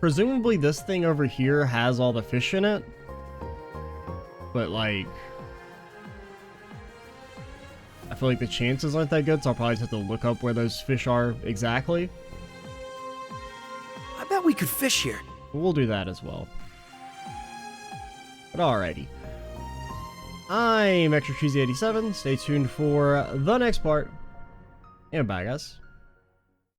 Presumably this thing over here has all the fish in it. But like, I feel like the chances aren't that good, so I'll probably just have to look up where those fish are exactly. I bet we could fish here. We'll do that as well. But alrighty. I'm Extra Cheesy 87. Stay tuned for the next part. And bye, guys.